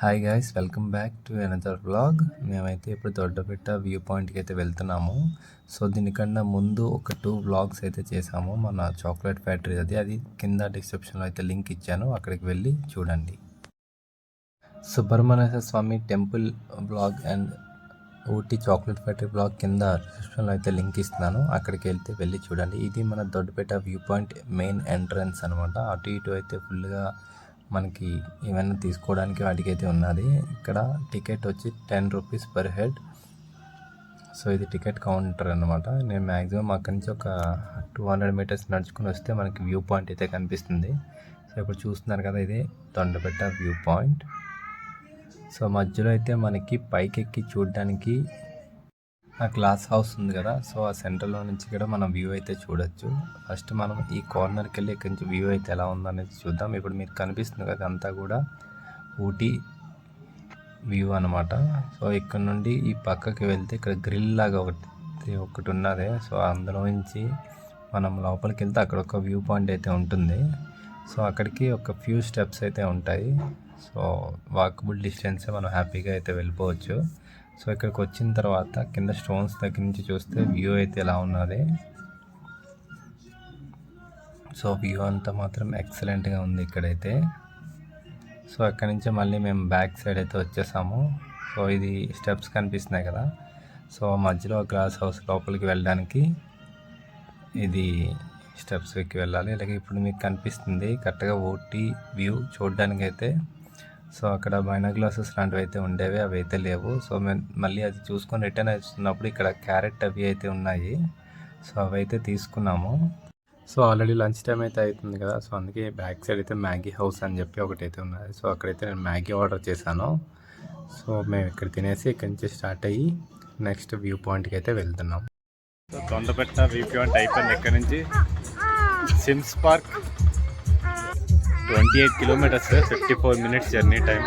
Hi guys, welcome back to another vlog. మేమైతే ఇప్పుడు Doddabetta view పాయింట్కి అయితే వెళ్తున్నాము. సో దీనికన్నా ముందు ఒక 2 వ్లాగ్స్ అయితే చేసాము. మన చాక్లెట్ ఫ్యాక్టరీ అది కింద డిస్క్రిప్షన్లో అయితే లింక్ ఇచ్చాను, అక్కడికి వెళ్ళి చూడండి. Subrahmanya Swamy temple vlog and Ooty chocolate factory vlog కింద డిస్క్రిప్షన్లో అయితే లింక్ ఇస్తున్నాను, అక్కడికి వెళ్ళి చూడండి. ఇది మన Doddabetta view point main entrance అనమాట. అటు ఇటు అయితే ఫుల్గా మనకి ఏమైనా తీసుకోవడానికి వాటికి అయితే ఉన్నది. ఇక్కడ టికెట్ వచ్చి 10 రూపీస్ పర్ హెడ్. సో ఇది టికెట్ కౌంటర్ అనమాట. నేను మ్యాక్సిమం అక్కడి నుంచి ఒక 200 మీటర్స్ నడుచుకుని వస్తే మనకి వ్యూ పాయింట్ అయితే కనిపిస్తుంది. సో ఇప్పుడు చూస్తున్నారు కదా, ఇదే దొడ్డబెట్ట వ్యూ పాయింట్. సో మధ్యలో అయితే మనకి పైకి ఎక్కి చూడడానికి ఆ గ్లాస్ హౌస్ ఉంది కదా, సో ఆ సెంటర్లో నుంచి కూడా మనం వ్యూ అయితే చూడొచ్చు. ఫస్ట్ మనం ఈ కార్నర్కి వెళ్ళి ఇక్కడి నుంచి వ్యూ అయితే ఎలా ఉందనేది చూద్దాం. ఇప్పుడు మీకు కనిపిస్తుంది కదా, అంతా కూడా ఊటీ వ్యూ అనమాట. సో ఇక్కడ నుండి ఈ పక్కకి వెళ్తే ఇక్కడ గ్రిల్ లాగా ఒకటి ఉన్నది. సో అందులో నుంచి మనం లోపలికి వెళ్తే అక్కడ ఒక వ్యూ పాయింట్ అయితే ఉంటుంది. సో అక్కడికి ఒక ఫ్యూ స్టెప్స్ అయితే ఉంటాయి. సో వాకబుల్ డిస్టెన్సే మనం హ్యాపీగా అయితే వెళ్ళిపోవచ్చు. సో ఇక్కడికి వచ్చిన తర్వాత కింద స్టోన్స్ దగ్గర నుంచి చూస్తే వ్యూ అయితే ఎలా ఉన్నది. సో వ్యూ అంతా మాత్రం ఎక్సలెంట్గా ఉంది ఇక్కడైతే. సో అక్కడి నుంచి మళ్ళీ మేము బ్యాక్ సైడ్ అయితే వచ్చేసాము. సో ఇది స్టెప్స్ కనిపిస్తున్నాయి కదా, సో మధ్యలో గ్లాస్ హౌస్ లోపలికి వెళ్ళడానికి ఇది స్టెప్స్ ఎక్కి వెళ్ళాలి. అలాగే ఇప్పుడు మీకు కనిపిస్తుంది కరెక్ట్గా ఊటీ వ్యూ చూడడానికి అయితే. సో అక్కడ బైనాక్యులర్స్ లాంటివి అయితే ఉండేవి, అవి అయితే లేవు. సో మేము మళ్ళీ అది చూసుకొని రిటర్న్ వస్తున్నప్పుడు ఇక్కడ క్యారెట్ అవి అయితే ఉన్నాయి. సో అవి అయితే తీసుకున్నాము. సో ఆల్రెడీ లంచ్ టైం అయితే అవుతుంది కదా, సో అందుకే బ్యాక్ సైడ్ అయితే మ్యాగీ హౌస్ అని చెప్పి ఒకటి అయితే ఉన్నది. సో అక్కడైతే నేను మ్యాగీ ఆర్డర్ చేశాను. సో మేము ఇక్కడ తినేసి ఇక్కడి నుంచి స్టార్ట్ అయ్యి నెక్స్ట్ వ్యూ పాయింట్కి అయితే వెళ్తున్నాం. సో దొడ్డబెట్ట వ్యూ పాయింట్ అయిపోయింది. ఇక్కడ నుంచి Sims park 28 kilometres, 54 minutes journey time.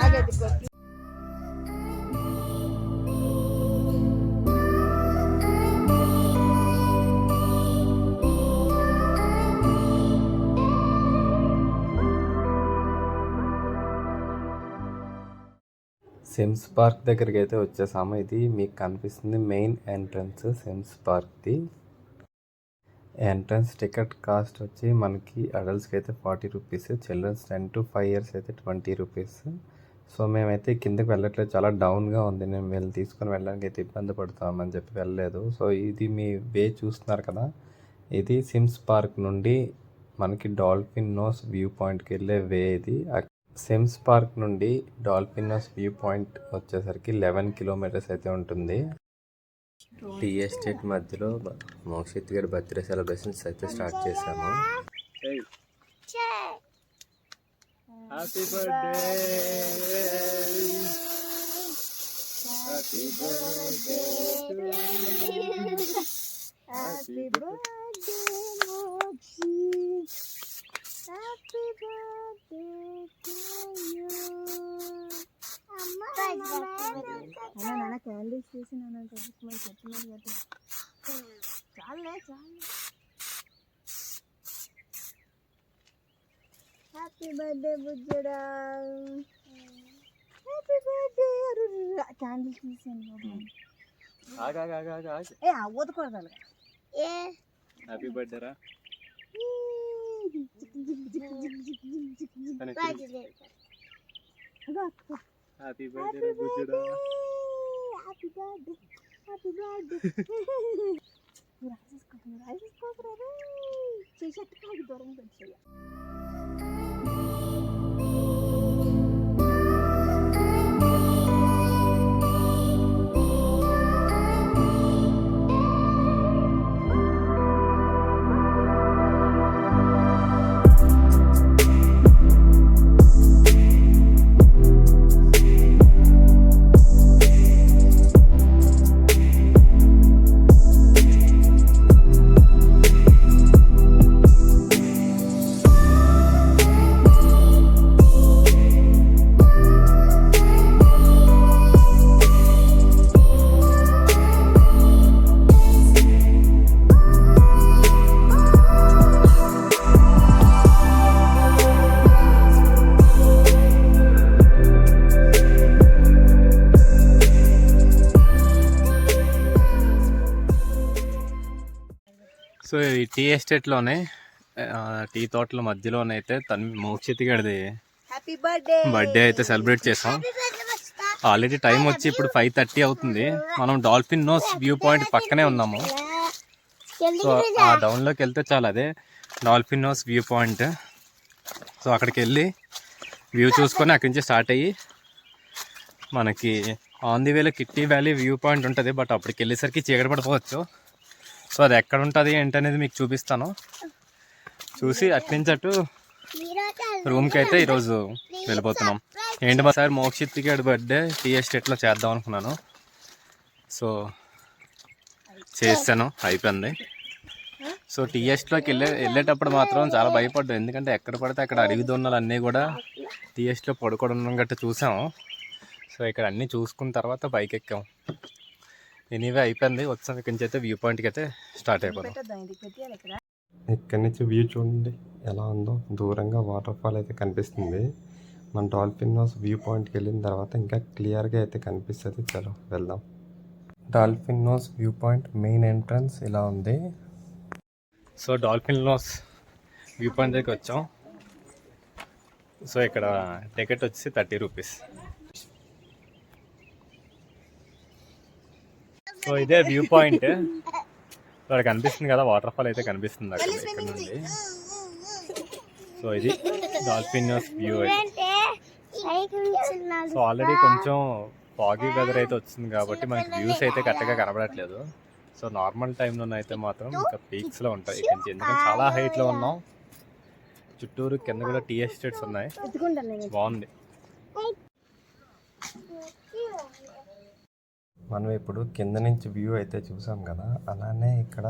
Sims park దగ్గరికి అయితే వచ్చేసాము. ఇది మీకు కనిపిస్తుంది మెయిన్ ఎంట్రన్స్ సిమ్స్ పార్క్ది. ఎంట్రన్స్ టికెట్ కాస్ట్ వచ్చి మనకి అడల్ట్స్కి అయితే 40 రూపీస్, చిల్డ్రన్స్ 10 to 5 years అయితే 20 రూపీస్. సో మేమైతే కిందకి వెళ్ళట్లేదు, చాలా డౌన్గా ఉంది. నేను వెళ్ళి తీసుకొని వెళ్ళడానికి అయితే ఇబ్బంది పడతామని చెప్పి వెళ్ళలేదు. సో ఇది మీ వే చూస్తున్నారు కదా, ఇది సిమ్స్ పార్క్ నుండి మనకి డాల్ఫిన్ నోస్ వ్యూ పాయింట్కి వెళ్ళే వే ఇది. సిమ్స్ పార్క్ నుండి డాల్ఫిన్ నోస్ వ్యూ పాయింట్ వచ్చేసరికి 11 కిలోమీటర్స్ అయితే ఉంటుంది. టీ ఎస్టేట్ మధ్యలో మోక్షిత్ గారి బర్త్డే సెలబ్రేషన్స్ అయితే స్టార్ట్ చేశాము. Happy birthday, happy birthday, happy birthday Mokshith, happy birthday to you. నాన్న క్యాండిల్స్ చేసి నాన్న చెప్తున్నారు కదా, చాలే. హ్యాపీ బర్త్డే బుజ్జుడా, హ్యాపీ బర్త్డే. క్యాండిల్స్ తీసాను, ఊదకూడదు. హ్యాపీ బర్త్డే రా. హ్యాపీ బర్త్డే బుజ్జుడా, హ్యాపీ బర్త్డే, హ్యాపీ బర్త్డే. రాజేసుకోరా చేసేట్టు దూరం వచ్చేయ. సో ఈ టీ ఎస్టేట్లోనే టీ తోటల మధ్యలోనే అయితే మోక్షిత్ గడిది బర్త్డే అయితే సెలబ్రేట్ చేసాం. ఆల్రెడీ టైం వచ్చి ఇప్పుడు 5:30 అవుతుంది. మనం డాల్ఫిన్ నోస్ వ్యూ పాయింట్ పక్కనే ఉన్నాము. సో ఆ డౌన్లోకి వెళ్తే చాలా అదే Dolphin Nose view point. So అక్కడికి వెళ్ళి వ్యూ చూసుకొని అక్కడి నుంచి స్టార్ట్ అయ్యి మనకి ఆన్ ది వేలో కిట్టి వ్యాలీ వ్యూ పాయింట్ ఉంటుంది. బట్ అప్పటికి వెళ్ళేసరికి చీకటి పడిపోవచ్చు. సో అది ఎక్కడ ఉంటుంది ఏంటనేది మీకు చూపిస్తాను. చూసి అట్నుంచి అటు రూమ్కి అయితే ఈరోజు వెళ్ళిపోతున్నాం. ఏంటి మా సార్ మోక్షిత్ గారి బర్త్డే టీ ఎస్టేట్లో చేద్దాం అనుకున్నాను. సో చేస్తాను, అయిపోయింది. సో టీ ఎస్టేట్లోకి వెళ్ళేటప్పుడు మాత్రం చాలా భయపడ్డాం. ఎందుకంటే ఎక్కడ పడితే అక్కడ అడవి దొన్నలు అన్నీ కూడా టీ ఎస్టేట్లో పడుకోవడం గట్రా చూసాము. సో ఇక్కడ అన్నీ చూసుకున్న తర్వాత బైక్ ఎక్కాం. ఎనీవే అయిపోయింది. వచ్చాం ఇక్కడి నుంచి అయితే వ్యూ పాయింట్కి అయితే స్టార్ట్ అయిపోతాం. ఇక్కడి నుంచి వ్యూ చూడండి ఎలా ఉందో. దూరంగా వాటర్ ఫాల్ అయితే కనిపిస్తుంది. మన డాల్ఫిన్ నోస్ వ్యూ పాయింట్కి వెళ్ళిన తర్వాత ఇంకా క్లియర్గా అయితే కనిపిస్తుంది. చలో వెళ్దాం. Dolphin Nose view point main entrance ఇలా ఉంది. So Dolphin Nose view point దగ్గరికి వచ్చాం. సో ఇక్కడ టికెట్ వచ్చి 30 రూపీస్. సో ఇదే వ్యూ పాయింట్. అక్కడ కనిపిస్తుంది కదా వాటర్ ఫాల్ అయితే కనిపిస్తుంది అక్కడ ఇక్కడ నుండి. సో ఇది డాల్ఫిన్ నోస్ వ్యూ అయితే. సో ఆల్రెడీ కొంచెం ఫాగీ వెదర్ అయితే వచ్చింది కాబట్టి మనకి వ్యూస్ అయితే కరెక్ట్గా కనబడట్లేదు. సో నార్మల్ టైంలో అయితే మాత్రం ఇంకా పీక్స్లో ఉంటాయి ఇక్కడ నుంచి. ఎందుకంటే చాలా హైట్లో ఉన్నాం. చుట్టూరు కింద కూడా టీ ఎస్టేట్స్ ఉన్నాయి. బాగుంది. మనం ఇప్పుడు కింద నుంచి వ్యూ అయితే చూసాం కదా, అలానే ఇక్కడ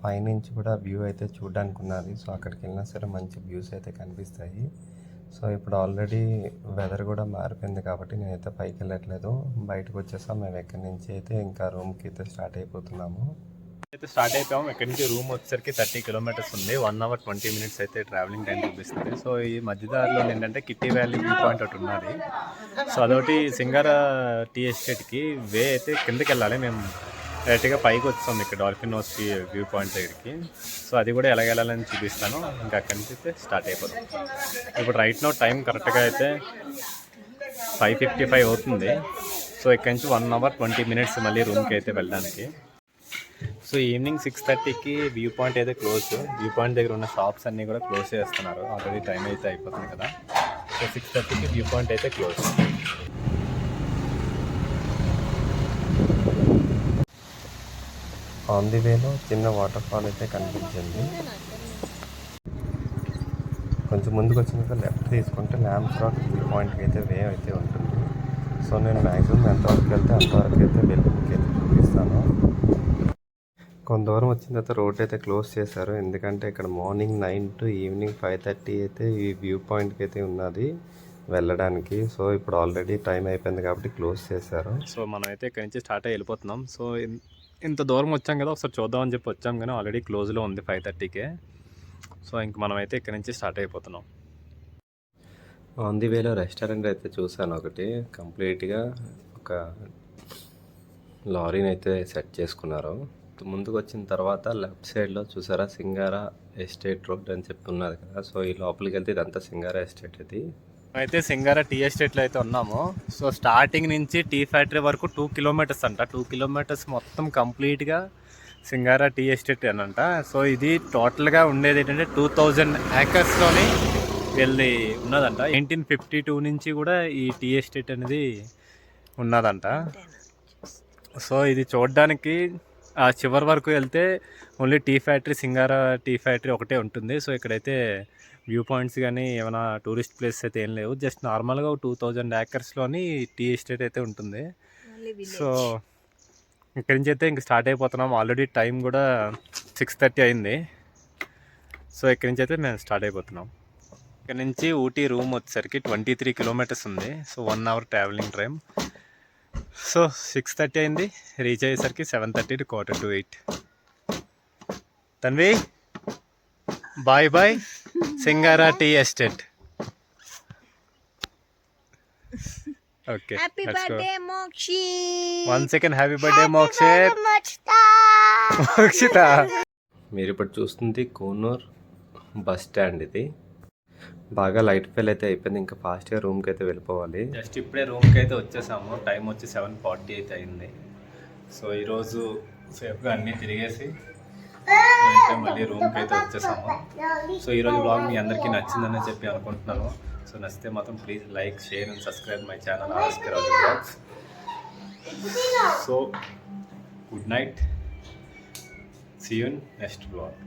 పైనుంచి కూడా వ్యూ అయితే చూడడానికి ఉన్నది. సో అక్కడికి వెళ్ళినా సరే మంచి వ్యూస్ అయితే కనిపిస్తాయి. సో ఇప్పుడు ఆల్రెడీ వెదర్ కూడా మారిపోయింది కాబట్టి నేనైతే పైకి వెళ్ళట్లేదు, బయటకు వచ్చేసాం. మేము ఎక్కడి నుంచి అయితే ఇంకా రూమ్కి అయితే స్టార్ట్ అయిపోతున్నాము. అయితే స్టార్ట్ అయిపోయాము. ఎక్కడి నుంచి రూమ్ వచ్చేసరికి 30 కిలోమీటర్స్ ఉంది. 1 hour 20 minutes అయితే ట్రావెలింగ్ టైం చూపిస్తుంది. సో ఈ మధ్యదారిలో ఏంటంటే కిట్టి వ్యాలీ వ్యూ పాయింట్ ఒకటి ఉన్నది. సో అదొకటి సింగారా టీ ఎస్టేట్కి వే అయితే కిందకి వెళ్ళాలి. మేము డైరెక్ట్గా పైకి వచ్చాం ఇక్కడ డాల్ఫిన్ నోస్ వ్యూ పాయింట్ దగ్గరికి. సో అది కూడా ఎలా వెళ్ళాలని చూపిస్తాను. ఇంకా అక్కడి నుంచి అయితే స్టార్ట్ అయిపోతాం. ఇప్పుడు రైట్ నో టైం కరెక్ట్గా అయితే 5:55 అవుతుంది. సో ఇక్కడి నుంచి 1 hour 20 minutes మళ్ళీ రూమ్కి అయితే వెళ్ళడానికి. సో ఈవినింగ్ 6:30కి వ్యూ పాయింట్ అయితే క్లోజ్. వ్యూ పాయింట్ దగ్గర ఉన్న షాప్స్ అన్నీ కూడా క్లోజ్ చేస్తున్నారు. ఆల్రెడీ టైం అయితే అయిపోతుంది కదా. సో 6:30కి వ్యూ పాయింట్ అయితే క్లోజ్. ఆన్ ది వేలో చిన్న వాటర్ ఫాల్ అయితే కనిపించింది. కొంచెం ముందుకు వచ్చినాక లెఫ్ట్ తీసుకుంటే ల్యాంప్స్ రాక్ వ్యూ పాయింట్కి అయితే వే అయితే ఉంటుంది. సో నేను మ్యాక్సిమం ఎంతవరకు వెళ్తే అంతవరకు అయితే వెళ్ళి మీకు అయితే చూపిస్తాను. కొంత దూరం వచ్చిన తర్వాత రోడ్ అయితే క్లోజ్ చేశారు. ఎందుకంటే ఇక్కడ మార్నింగ్ 9 to ఈవినింగ్ 5:30 అయితే ఈ వ్యూ పాయింట్కి అయితే ఉన్నది వెళ్ళడానికి. సో ఇప్పుడు ఆల్రెడీ టైం అయిపోయింది కాబట్టి క్లోజ్ చేశారు. సో మనం అయితే ఇక్కడ నుంచి స్టార్ట్ అయ్యి వెళ్ళిపోతున్నాం. సో ఇంత దూరం వచ్చాం కదా, ఒకసారి చూద్దామని చెప్పి వచ్చాం కానీ ఆల్రెడీ క్లోజ్లో ఉంది 5:30కే. సో ఇంక మనం అయితే ఇక్కడ నుంచి స్టార్ట్ అయిపోతున్నాం. ఆన్ ది వేలో రెస్టారెంట్ అయితే చూసాను ఒకటి. కంప్లీట్గా ఒక లారీని అయితే సెట్ చేసుకున్నారు. ముందుకు వచ్చిన తర్వాత లెఫ్ట్ సైడ్లో చూసారా సింగారా ఎస్టేట్ రోడ్ అని చెప్పి ఉన్నది కదా. సో ఈ లోపలికి వెళ్తే ఇదంతా సింగారా ఎస్టేట్. ఇది అయితే సింగారా టీ ఎస్టేట్లో అయితే ఉన్నాము. సో స్టార్టింగ్ నుంచి టీ ఫ్యాక్టరీ వరకు 2 kilometers అంట. 2 kilometers మొత్తం కంప్లీట్గా సింగారా టీ ఎస్టేట్ అనంట. సో ఇది టోటల్గా ఉండేది ఏంటంటే 2000 acresలోని వెళ్ళి ఉన్నదంట. 1952 నుంచి కూడా ఈ టీ ఎస్టేట్ అనేది ఉన్నదంట. సో ఇది చూడడానికి ఆ చివరి వరకు వెళ్తే only tea factory, Singara tea factory ఒకటే ఉంటుంది. సో ఇక్కడైతే వ్యూ పాయింట్స్ కానీ ఏమైనా టూరిస్ట్ ప్లేస్ అయితే ఏం లేవు. జస్ట్ నార్మల్గా 2000 acresలోని టీ ఎస్టేట్ అయితే ఉంటుంది. సో ఇక్కడి నుంచి అయితే ఇంక స్టార్ట్ అయిపోతున్నాం. ఆల్రెడీ టైం కూడా 6:30 అయింది. సో ఇక్కడి నుంచి అయితే మేము స్టార్ట్ అయిపోతున్నాం. ఇక్కడ నుంచి ఊటీ రూమ్ వచ్చేసరికి 23 kilometers ఉంది. So 1 hour travelling time. So 6:30 అయింది. రీచ్ అయ్యేసరికి 7:30 to 7:45. Tanvi bye bye Singara tea estate. Okay, happy birthday Mokshith. 1 second. Happy birthday Mokshith. Mokshitha మీరు ఇప్పుడు చూస్తుంది కూనూర్ బస్ స్టాండ్. ఇది బాగా లైట్ ఫెయిల్ అయితే అయిపోయింది. ఇంకా ఫాస్ట్గా రూమ్కి అయితే వెళ్ళిపోవాలి. జస్ట్ ఇప్పుడే రూమ్కి అయితే వచ్చేసాము. టైం వచ్చి 7:40 అయితే అయింది. సో ఈరోజు సేఫ్గా అన్నీ తిరిగేసి అయితే మళ్ళీ రూమ్కి అయితే వచ్చేసాము. సో ఈరోజు బ్లాగ్ మీ అందరికీ నచ్చిందని చెప్పి అనుకుంటున్నాను. సో నచ్చితే మాత్రం please like, share and subscribe my channel RSK Raju blogs. So good night, see you in next blog.